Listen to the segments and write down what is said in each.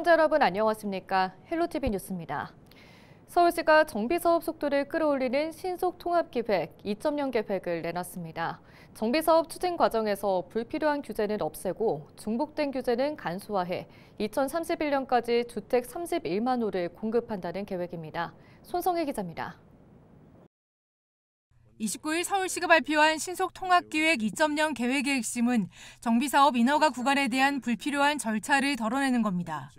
시청자 여러분 안녕하십니까? 헬로티비 뉴스입니다. 서울시가 정비사업 속도를 끌어올리는 신속통합기획 2.0 계획을 내놨습니다. 정비사업 추진 과정에서 불필요한 규제는 없애고 중복된 규제는 간소화해 2031년까지 주택 31만 호를 공급한다는 계획입니다. 손성혜 기자입니다. 29일 서울시가 발표한 신속통합기획 2.0 계획의 핵심은 정비사업 인허가 구간에 대한 불필요한 절차를 덜어내는 겁니다.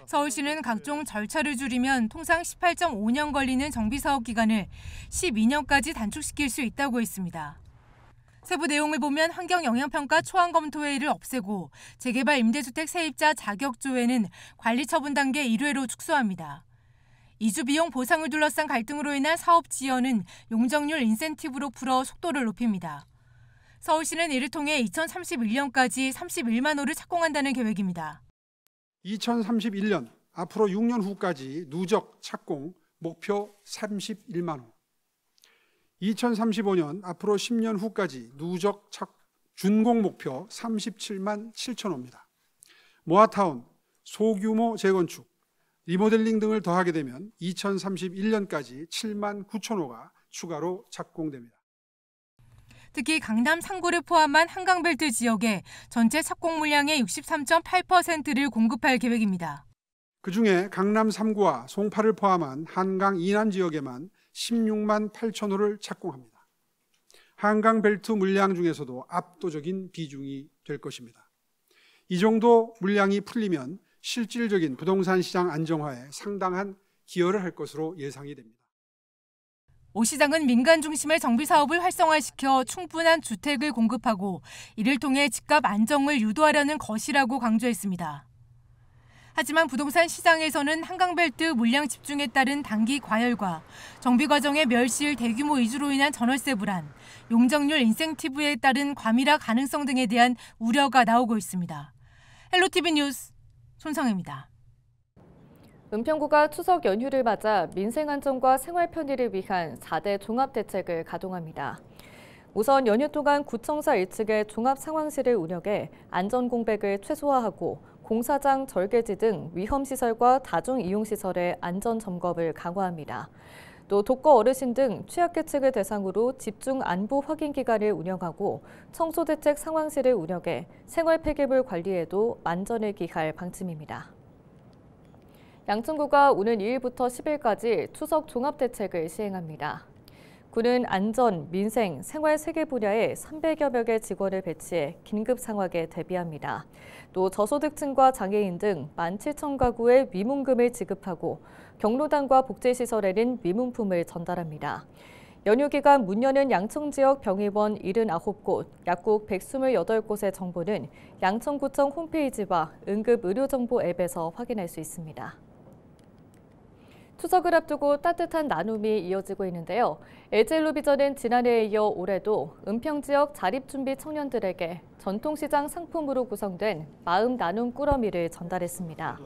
서울시는 각종 절차를 줄이면 통상 18.5년 걸리는 정비사업 기간을 12년까지 단축시킬 수 있다고 했습니다. 세부 내용을 보면 환경영향평가 초안검토회의를 없애고 재개발 임대주택 세입자 자격조회는 관리처분 단계 1회로 축소합니다. 이주 비용 보상을 둘러싼 갈등으로 인한 사업 지연은 용적률 인센티브로 풀어 속도를 높입니다. 서울시는 이를 통해 2031년까지 31만 호를 착공한다는 계획입니다. 2031년 앞으로 6년 후까지 누적 착공 목표 31만 호. 2035년 앞으로 10년 후까지 누적 준공 목표 37만 7천 호입니다. 모아타운, 소규모 재건축, 리모델링 등을 더하게 되면 2031년까지 7만 9천 호가 추가로 착공됩니다. 특히 강남 3구를 포함한 한강벨트 지역에 전체 착공 물량의 63.8%를 공급할 계획입니다. 그중에 강남 3구와 송파를 포함한 한강 이남 지역에만 16만 8천 호를 착공합니다. 한강벨트 물량 중에서도 압도적인 비중이 될 것입니다. 이 정도 물량이 풀리면 실질적인 부동산 시장 안정화에 상당한 기여를 할 것으로 예상이 됩니다. 오 시장은 민간 중심의 정비 사업을 활성화시켜 충분한 주택을 공급하고 이를 통해 집값 안정을 유도하려는 것이라고 강조했습니다. 하지만 부동산 시장에서는 한강벨트 물량 집중에 따른 단기 과열과 정비 과정의 멸실 대규모 이주로 인한 전월세 불안, 용적률 인센티브에 따른 과밀화 가능성 등에 대한 우려가 나오고 있습니다. 헬로티비 뉴스 손성혜입니다. 은평구가 추석 연휴를 맞아 민생 안정과 생활 편의를 위한 4대 종합대책을 가동합니다. 우선 연휴 동안 구청사 1층의 종합상황실을 운영해 안전 공백을 최소화하고 공사장, 절개지 등 위험시설과 다중이용시설의 안전 점검을 강화합니다. 또 독거 어르신 등 취약계층을 대상으로 집중 안부 확인 기간을 운영하고 청소대책 상황실을 운영해 생활 폐기물 관리에도 만전을 기할 방침입니다. 양천구가 오는 2일부터 10일까지 추석 종합대책을 시행합니다. 구는 안전, 민생, 생활 3개 분야에 300여 명의 직원을 배치해 긴급 상황에 대비합니다. 또 저소득층과 장애인 등 17,000가구에 위문금을 지급하고 경로당과 복지시설에는 위문품을 전달합니다. 연휴 기간 문 여는 양천 지역 병의원 79곳, 약국 128곳의 정보는 양천구청 홈페이지와 응급의료정보 앱에서 확인할 수 있습니다. 추석을 앞두고 따뜻한 나눔이 이어지고 있는데요. LG엘로비전은 지난해에 이어 올해도 은평 지역 자립준비 청년들에게 전통시장 상품으로 구성된 마음 나눔 꾸러미를 전달했습니다.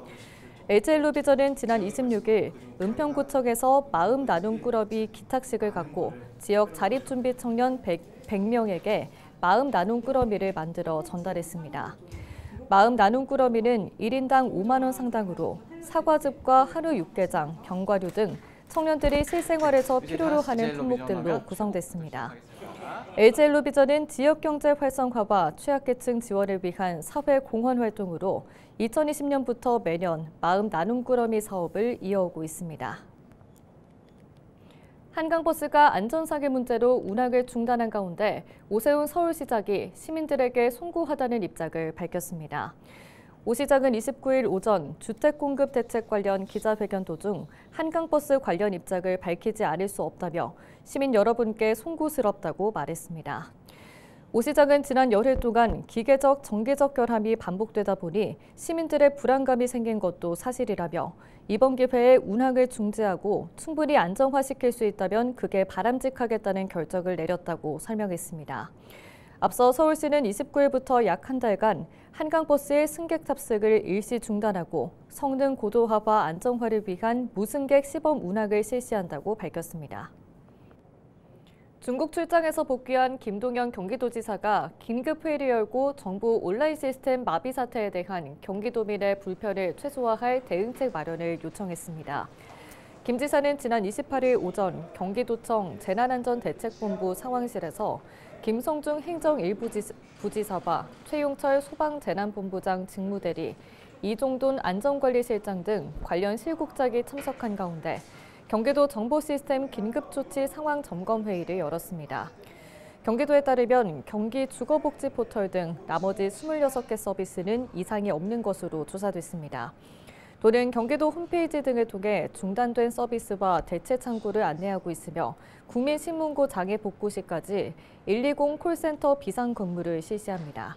LG엘로비전은 지난 26일 은평구청에서 마음 나눔 꾸러미 기탁식을 갖고 지역 자립준비 청년 100명에게 마음 나눔 꾸러미를 만들어 전달했습니다. 마음 나눔 꾸러미는 1인당 5만 원 상당으로 사과즙과 한우 육개장, 견과류 등 청년들이 실생활에서 필요로 하는 품목들로 구성됐습니다. LG엘로비전은 지역경제 활성화와 취약계층 지원을 위한 사회 공헌 활동으로 2020년부터 매년 마음 나눔 꾸러미 사업을 이어오고 있습니다. 한강버스가 안전사고 문제로 운항을 중단한 가운데 오세훈 서울시장이 시민들에게 송구하다는 입장을 밝혔습니다. 오 시장은 29일 오전 주택공급 대책 관련 기자회견 도중 한강버스 관련 입장을 밝히지 않을 수 없다며 시민 여러분께 송구스럽다고 말했습니다. 오 시장은 지난 열흘 동안 기계적, 정기적 결함이 반복되다 보니 시민들의 불안감이 생긴 것도 사실이라며 이번 기회에 운항을 중지하고 충분히 안정화시킬 수 있다면 그게 바람직하겠다는 결정을 내렸다고 설명했습니다. 앞서 서울시는 29일부터 약 한 달간 한강버스의 승객 탑승을 일시 중단하고 성능 고도화와 안정화를 위한 무승객 시범 운항을 실시한다고 밝혔습니다. 중국 출장에서 복귀한 김동연 경기도지사가 긴급 회의를 열고 정부 온라인 시스템 마비 사태에 대한 경기도민의 불편을 최소화할 대응책 마련을 요청했습니다. 김 지사는 지난 28일 오전 경기도청 재난안전대책본부 상황실에서 김성중 행정 1부지사와 최용철 소방재난본부장 직무대리, 이종돈 안전관리실장 등 관련 실국장이 참석한 가운데 경기도 정보시스템 긴급조치 상황점검회의를 열었습니다. 경기도에 따르면 경기 주거복지 포털 등 나머지 26개 서비스는 이상이 없는 것으로 조사됐습니다. 도는 경기도 홈페이지 등을 통해 중단된 서비스와 대체 창구를 안내하고 있으며 국민신문고 장애 복구 시까지 120 콜센터 비상근무를 실시합니다.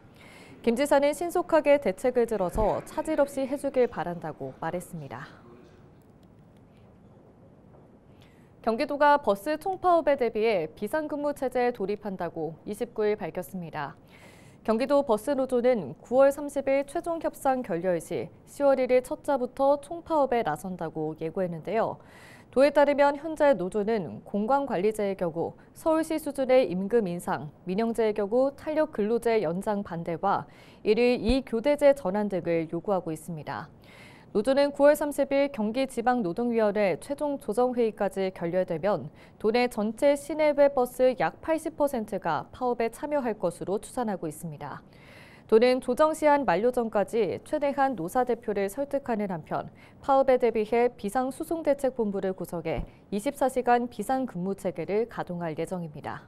김 지사는 신속하게 대책을 들어서 차질 없이 해주길 바란다고 말했습니다. 경기도가 버스 총파업에 대비해 비상근무 체제에 돌입한다고 29일 밝혔습니다. 경기도 버스노조는 9월 30일 최종 협상 결렬 시 10월 1일 첫자부터 총파업에 나선다고 예고했는데요. 도에 따르면 현재 노조는 공관관리제의 경우 서울시 수준의 임금 인상, 민영제의 경우 탄력 근로제 연장 반대와 1일 2교대제 전환 등을 요구하고 있습니다. 노조는 9월 30일 경기지방노동위원회 최종 조정회의까지 결렬되면 도내 전체 시내외 버스 약 80%가 파업에 참여할 것으로 추산하고 있습니다. 도는 조정시한 만료 전까지 최대한 노사대표를 설득하는 한편 파업에 대비해 비상수송대책본부를 구성해 24시간 비상근무체계를 가동할 예정입니다.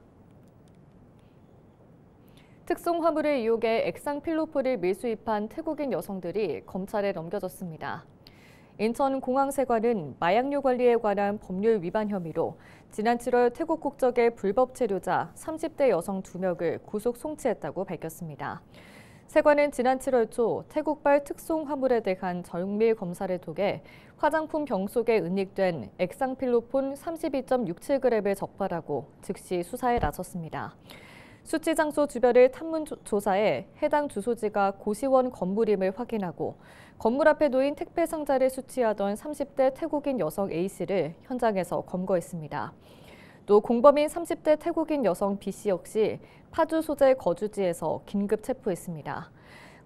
특송 화물을 이용해 액상 필로폰을 밀수입한 태국인 여성들이 검찰에 넘겨졌습니다. 인천공항세관은 마약류 관리에 관한 법률 위반 혐의로 지난 7월 태국 국적의 불법 체류자 30대 여성 2명을 구속 송치했다고 밝혔습니다. 세관은 지난 7월 초 태국발 특송 화물에 대한 정밀 검사를 통해 화장품 병 속에 은닉된 액상 필로폰 32.67g을 적발하고 즉시 수사에 나섰습니다. 수치 장소 주변을 탐문 조사해 해당 주소지가 고시원 건물임을 확인하고 건물 앞에 놓인 택배 상자를 수취하던 30대 태국인 여성 A씨를 현장에서 검거했습니다. 또 공범인 30대 태국인 여성 B씨 역시 파주 소재 거주지에서 긴급 체포했습니다.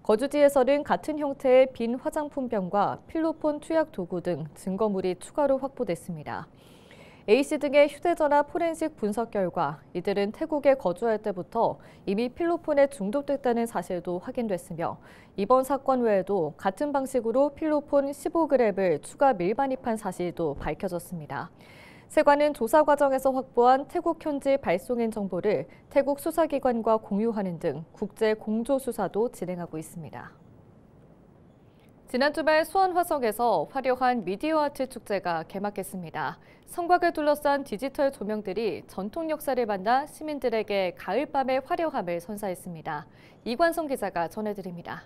거주지에서는 같은 형태의 빈 화장품병과 필로폰 투약 도구 등 증거물이 추가로 확보됐습니다. A씨 등의 휴대전화 포렌식 분석 결과 이들은 태국에 거주할 때부터 이미 필로폰에 중독됐다는 사실도 확인됐으며 이번 사건 외에도 같은 방식으로 필로폰 15g을 추가 밀반입한 사실도 밝혀졌습니다. 세관은 조사 과정에서 확보한 태국 현지 발송인 정보를 태국 수사기관과 공유하는 등 국제 공조 수사도 진행하고 있습니다. 지난 주말 수원 화성에서 화려한 미디어 아트 축제가 개막했습니다. 성곽을 둘러싼 디지털 조명들이 전통 역사를 만나 시민들에게 가을밤의 화려함을 선사했습니다. 이관성 기자가 전해드립니다.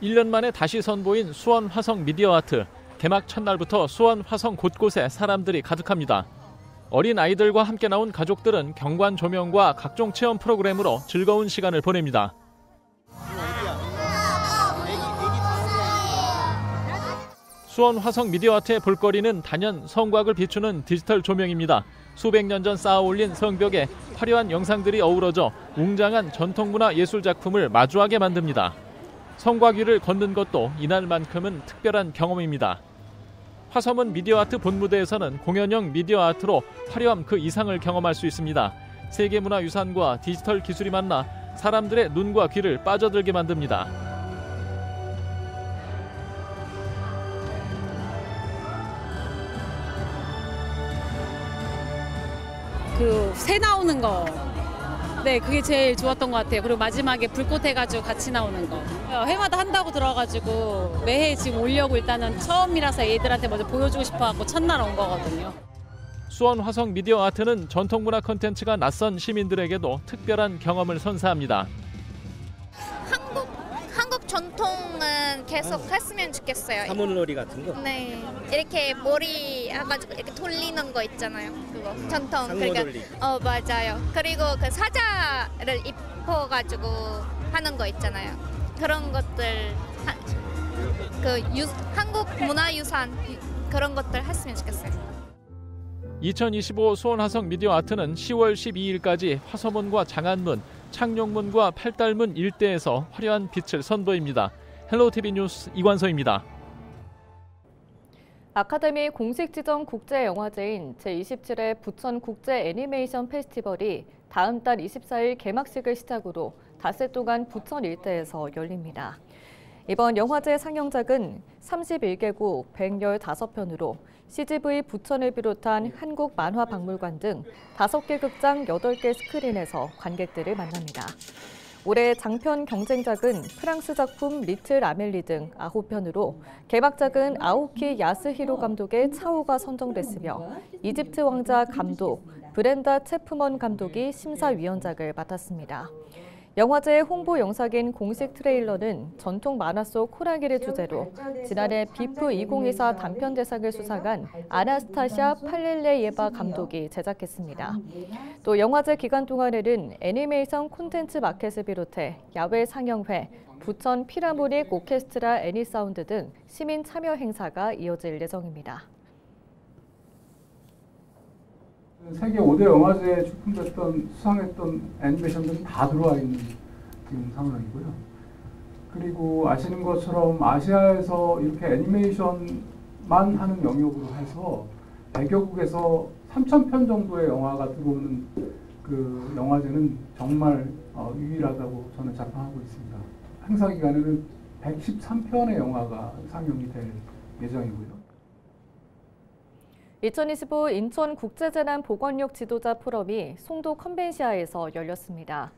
1년 만에 다시 선보인 수원 화성 미디어 아트. 개막 첫날부터 수원 화성 곳곳에 사람들이 가득합니다. 어린 아이들과 함께 나온 가족들은 경관 조명과 각종 체험 프로그램으로 즐거운 시간을 보냅니다. 수원 화성 미디어 아트의 볼거리는 단연 성곽을 비추는 디지털 조명입니다. 수백 년 전 쌓아 올린 성벽에 화려한 영상들이 어우러져 웅장한 전통문화 예술 작품을 마주하게 만듭니다. 성곽 위를 걷는 것도 이날만큼은 특별한 경험입니다. 화섬은 미디어 아트 본무대에서는 공연형 미디어 아트로 화려함 그 이상을 경험할 수 있습니다. 세계문화유산과 디지털 기술이 만나 사람들의 눈과 귀를 빠져들게 만듭니다. 그 새 나오는 거, 네 그게 제일 좋았던 것 같아요. 그리고 마지막에 불꽃 해가지고 같이 나오는 거. 해마다 한다고 들어가지고 매해 지금 오려고 일단은 처음이라서 애들한테 먼저 보여주고 싶어갖고 첫날 온 거거든요. 수원 화성 미디어 아트는 전통문화 콘텐츠가 낯선 시민들에게도 특별한 경험을 선사합니다. 한국 전통은 계속 했으면 좋겠어요. 사물놀이 같은 거? 네, 이렇게 머리 해가지고 이렇게 돌리는 거 있잖아요. 그거 전통. 상모돌리. 맞아요. 그리고 그 사자를 입혀가지고 하는 거 있잖아요. 그런 것들 한국 문화유산 그런 것들 했으면 좋겠어요. 2025 수원화성 미디어 아트는 10월 12일까지 화서문과 장안문, 창룡문과 팔달문 일대에서 화려한 빛을 선보입니다. 헬로티비 뉴스 이관서입니다. 아카데미 공식 지정 국제영화제인 제27회 부천 국제 애니메이션 페스티벌이 다음 달 24일 개막식을 시작으로 닷새 동안 부천 일대에서 열립니다. 이번 영화제 상영작은 31개국 115편으로 CGV 부천을 비롯한 한국 만화박물관 등 5개 극장 8개 스크린에서 관객들을 만납니다. 올해 장편 경쟁작은 프랑스 작품 리틀 아멜리 등 9편으로 개막작은 아오키 야스히로 감독의 차오가 선정됐으며 이집트 왕자 감독 브렌다 체프먼 감독이 심사위원작을 맡았습니다. 영화제 홍보 영상인 공식 트레일러는 전통 만화 속 호랑이를 주제로 지난해 비프 2024 단편 대상을 수상한 아나스타샤 팔렐레예바 감독이 제작했습니다. 또 영화제 기간 동안에는 애니메이션 콘텐츠 마켓을 비롯해 야외 상영회, 부천 피라모닉 오케스트라 애니사운드 등 시민 참여 행사가 이어질 예정입니다. 세계 5대 영화제에 출품됐던 수상했던 애니메이션들은 다 들어와 있는 지금 상황이고요. 그리고 아시는 것처럼 아시아에서 이렇게 애니메이션만 하는 영역으로 해서 100여국에서 3,000편 정도의 영화가 들어오는 그 영화제는 정말 유일하다고 저는 자평하고 있습니다. 행사 기간에는 113편의 영화가 상영이 될 예정이고요. 2025 인천국제재난보건력 지도자 포럼이 송도 컨벤시아에서 열렸습니다.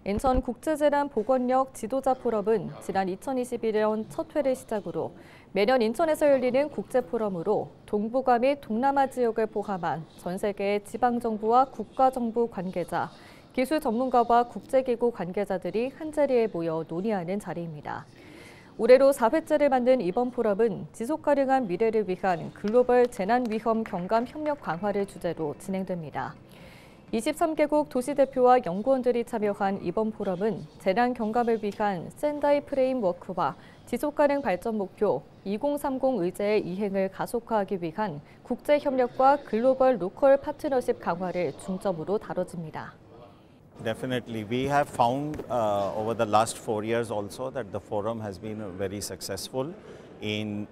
인천국제재난보건력 지도자 포럼은 지난 2021년 첫 회를 시작으로 매년 인천에서 열리는 국제포럼으로 동북아 및 동남아 지역을 포함한 전 세계의 지방정부와 국가정부 관계자, 기술 전문가와 국제기구 관계자들이 한자리에 모여 논의하는 자리입니다. 올해로 4회째를 만든 이번 포럼은 지속가능한 미래를 위한 글로벌 재난위험 경감 협력 강화를 주제로 진행됩니다. 23개국 도시대표와 연구원들이 참여한 이번 포럼은 재난 경감을 위한 샌다이 프레임워크와 지속가능 발전 목표 2030 의제의 이행을 가속화하기 위한 국제협력과 글로벌 로컬 파트너십 강화를 중점으로 다뤄집니다. Definitely, we have found over the last 4 years also that the forum has been very successful in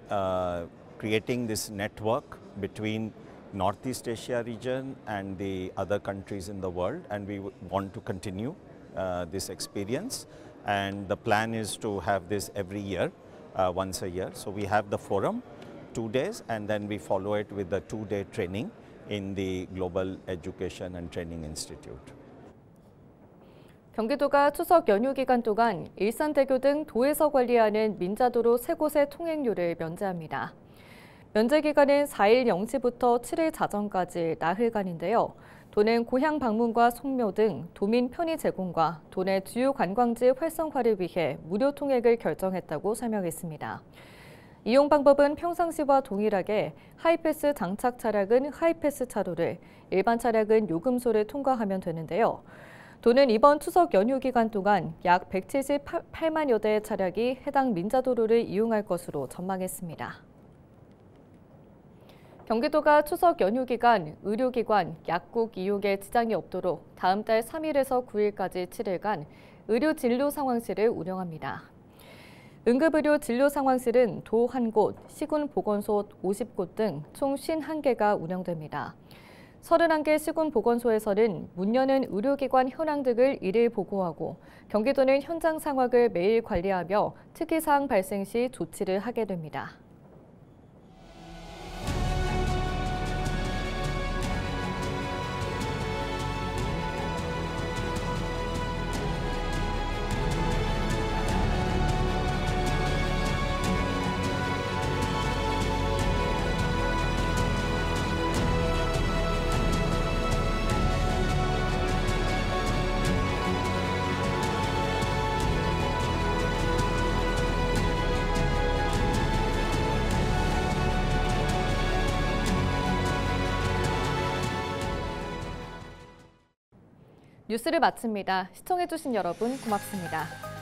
creating this network between Northeast Asia region and the other countries in the world, and we want to continue this experience. And the plan is to have this every year, once a year. So we have the forum 2 days, and then we follow it with the 2-day training in the Global Education and Training Institute. 경기도가 추석 연휴 기간 동안 일산대교 등 도에서 관리하는 민자도로 3곳의 통행료를 면제합니다. 면제 기간은 4일 0시부터 7일 자정까지 나흘간인데요. 도는 고향 방문과 송묘 등 도민 편의 제공과 도내 주요 관광지 활성화를 위해 무료 통행을 결정했다고 설명했습니다. 이용 방법은 평상시와 동일하게 하이패스 장착 차량은 하이패스 차로를, 일반 차량은 요금소를 통과하면 되는데요. 도는 이번 추석 연휴 기간 동안 약 178만여 대의 차량이 해당 민자도로를 이용할 것으로 전망했습니다. 경기도가 추석 연휴 기간 의료기관, 약국 이용에 지장이 없도록 다음 달 3일에서 9일까지 7일간 의료진료상황실을 운영합니다. 응급의료 진료상황실은 도 1곳, 시군보건소 50곳 등 총 51개가 운영됩니다. 31개 시군보건소에서는 문 여는 의료기관 현황 등을 일일 보고하고 경기도는 현장 상황을 매일 관리하며 특이사항 발생 시 조치를 하게 됩니다. 뉴스를 마칩니다. 시청해주신 여러분 고맙습니다.